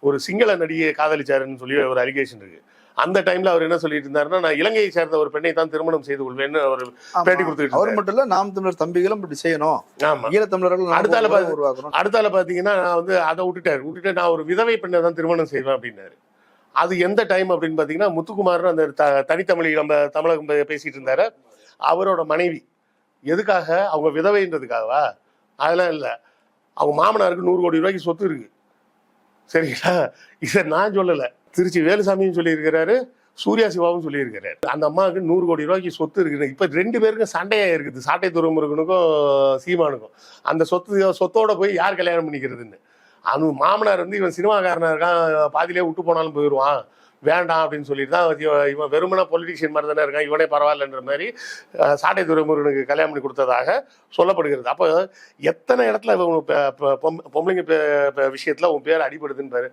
ஒரு சிங்கள நடிகையை காதலிச்சாருன்னு சொல்லி ஒரு அலிகேஷன் இருக்கு. அந்த டைம்ல அவர் என்ன சொல்லிட்டு இருந்தாருன்னா, நான் இலங்கையை சேர்ந்த ஒரு பெண்ணை தான் திருமணம் செய்து கொள்வேன்னு அவர் பேட்டி கொடுத்துட்டு அவர் மட்டும் இல்ல, நாம் தமிழர் தம்பிகளும் இப்படி செய்யணும். ஆமா, ஈழத்தமிழர்கள் உருவாக்கணும். அடுத்தால பாத்தீங்கன்னா நான் வந்து அதை விட்டுட்டு நான் ஒரு விதவை பெண்ணை தான் திருமணம் செய்வேன் அப்படின்னாரு. அது எந்த டைம் அப்படின்னு பாத்தீங்கன்னா, முத்துக்குமார் அந்த தனித்தமிழ் நம்ம தமிழகம் பேசிட்டு இருந்தாரு. அவரோட மனைவி எதுக்காக? அவங்க விதவைன்றதுக்காகவா? அதெல்லாம் இல்லை, அவங்க மாமனாருக்கு 100 கோடி ரூபாய்க்கு சொத்து இருக்கு. சரிங்களா? இதை நான் சொல்லலை, திருச்சி வேலுசாமியும் சொல்லியிருக்கிறாரு, சூர்யா சிவாவும் சொல்லியிருக்கிறாரு. அந்த அம்மாவுக்கு 100 கோடி ரூபாய்க்கு சொத்து இருக்குது. இப்போ 2 பேருக்கும் சண்டையா இருக்குது, சாட்டை துறைமுருகனுக்கும் சீமானுக்கும். அந்த சொத்தோட போய் யார் கல்யாணம் பண்ணிக்கிறதுன்னு. அது மாமனார் வந்து இவன் சினிமாக்காரனா இருக்கான், பாதியிலே விட்டு போனாலும் போயிடுவான், வேண்டாம் அப்படின்னு சொல்லிட்டு தான் இவன் வெறுமனா பொலிட்டிஷியன் மாதிரி தானே இருக்கான், இவனே பரவாயில்லன்ற மாதிரி சாட்டை துறைமுருகனுக்கு கல்யாணம் பண்ணி கொடுத்ததாக சொல்லப்படுகிறது. அப்போ எத்தனை இடத்துல பொம்பளைங்க விஷயத்துல உன் பேர் அடிபடுதுன்னு பாரு.